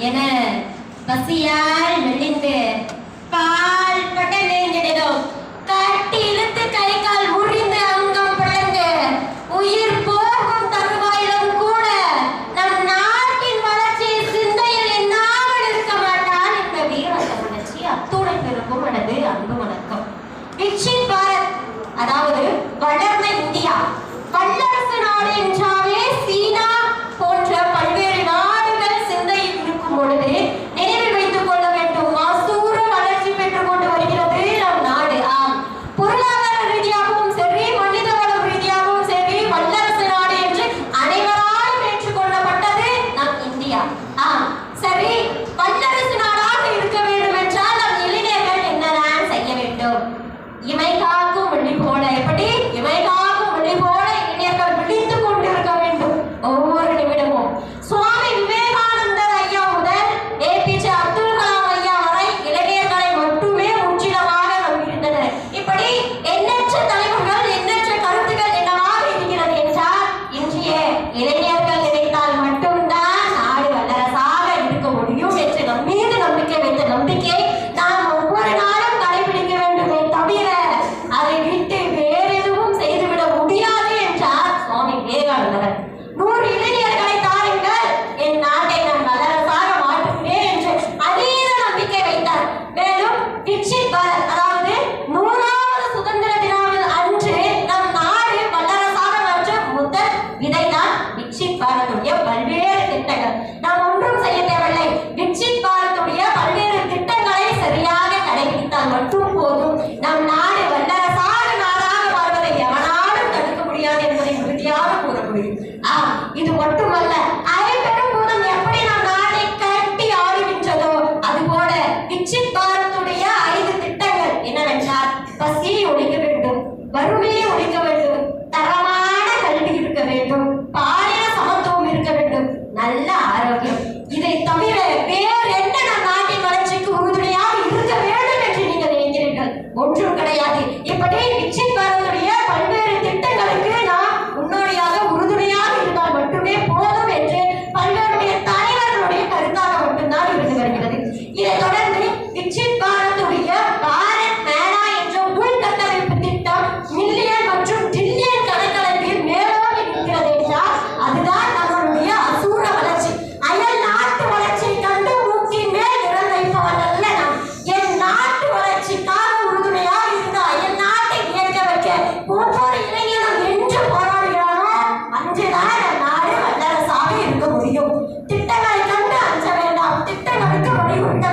என பசியால் மெலிந்து பால் பட்ட நெஞ்சிடும் கட்டி இழுத்து கை கால் முறிந்து அங்கம் பிளந்து உயிர் போகும் தருவாயிலும் கூட நம் நாட்டின் வளர்ச்சி சிந்தையில் எண்ணாமல் இருக்க மாட்டான் என்ற வீரத்த உணர்ச்சி அத்துடன் பெருக்கும் எனது அன்பு வணக்கம். விக்ஷித் பாரத் அதாவது வளர்ந்த இந்தியா, வல்லரசு நாடு என்றாலே சீனா போன்ற பல்வேறு நாடுகள் சிந்தையில் இருக்கும் பொழுது நினைவில் வைத்துக் கொள்ள வேண்டும், மாசூர வளர்ச்சி பெற்றுக் கொண்டு வருகிறது நம் நாடு. ஆம், பொருளாதார ரீதியாகவும் சரி, மனித வளம் ரீதியாகவும் சரி, வல்லரசு நாடு என்று அனைவராலும் ஏற்றுக்கொள்ளப்பட்டது நம் இந்தியா. ஆம், சரி, வல்லரசு நாடாக இருக்க வேண்டும் என்றால் நம் இளைஞர்கள் என்னதான் செய்ய வேண்டும்? இமை காக்கும் வெள்ளி போல, எப்படி இமை காக்கும் வெள்ளி போல இளைஞர்கள் விழித்துக் கொண்டிருக்க வேண்டும் ஒவ்வொரு நிமிடமும். சுவாமி விவேகானந்தர் ஐயா முதல் ஏபிஜே அப்துல் கலாம் ஐயா வரை இளைஞர்களை மட்டுமே முற்றிலுமாக நம்பியிருந்தனர். இப்படி எண்ணற்ற தலைவர்கள், எண்ணற்ற கருத்துக்கள் என்னவாக இருக்கிறது என்றால், இன்றைய இளைஞர்கள் நினைத்தால் மட்டும்தான் நாடு வல்லரசாக இருக்க முடியும் என்று நம் மீது நம்பிக்கை வைத்த நம்பிக்கை நாம் ஒவ்வொரு நாளும் கடைபிடிக்க வேண்டுமே தவிர அதை விட்டு வேறு எதுவும் செய்துவிட முடியாது என்றார் சுவாமி விவேகானந்தர். 100 இளைஞர்களை தாருங்கள், என் நாட்டை நான் வல்லரசாக மாற்றுகிறேன் என்று அதீத நம்பிக்கை வைத்தார். மேலும் விக்ஷித் பாரத் அதாவது 100வது சுதந்திர தின அன்று நம் நாடு வல்லரசாக மாற்ற முதல் விதைதான் விக்ஷித் பாரத்துடைய பல்வேறு திட்டங்கள். நாம் ஒன்றும் செய்ய தேவையில்லை, விக்ஷித் பாரத்துடைய பல்வேறு திட்டங்களை சரியாக கடைபிடித்தால் மட்டும் போதும், நம் நாடு வல்லரசாக நாடாக வாழ்வதை எவனாலும் தடுக்க முடியாது என்பதை உறுதியாக கூற முடியும். இது மட்டுமல்ல, ஐம்பெரும் பூதம் எப்படி நம் நாட்டை கட்டி ஆளுகின்றதோ அதுபோல விக்ஷித் பாரத்துடைய 5 திட்டங்கள் என்னவென்றால், பசி ஒழிக்க வேண்டும், வறுமையை ஒழிக்க வேண்டும், தரமான கல்வி இருக்க வேண்டும், பாலின சமத்துவம் இருக்க வேண்டும், நல்ல ஆரோக்கியம். இதை தவிர வேறு என்ன நம் நாட்டின் வளர்ச்சிக்கு உறுதுணையாக இருக்க வேண்டும் என்று நீங்கள் நினைக்கிறீர்கள்? ஒன்றும் கிடையாது. இப்படி விக்ஷித் பாரத்துடைய பல்வேறு திட்டங்களுக்கு நாம் முன்னோடியாக உறுதுணையாக இருந்தால் மட்டுமே போதும் என்று பல்வேறு தலைவர்களுடைய கருத்தாக மட்டும்தான் இருந்து வருகிறது. இதை தொடர்ந்து விக்ஷித் பாரத்துடைய பாரத் மேளா என்ற உள்கட்டமைப்பு திட்டம் மில்லியன் மற்றும் டில்லியன் கணக்களவில் மேலோங்கி நிற்கிறது என்றால் அதுதான் நம்மளுடைய அசூர வளர்ச்சி. அயல் நாட்டு வளர்ச்சியை கண்டு மூக்கின் மேல் விரல் வைப்பவன் அல்ல நாம். என் நாட்டு வளர்ச்சிக்காக உறுதுணையாக இருந்த அயல் நாட்டை இயக்க வைக்க ஒவ்வொரு இளைஞனும் என்று போராடுகிறானோ அன்றுதான் நம் நாடு வல்லரசாக இருக்க முடியும். திட்டங்களை கண்டு அஞ்ச வேண்டாம், திட்டங்களுக்கு வழி கொடுக்க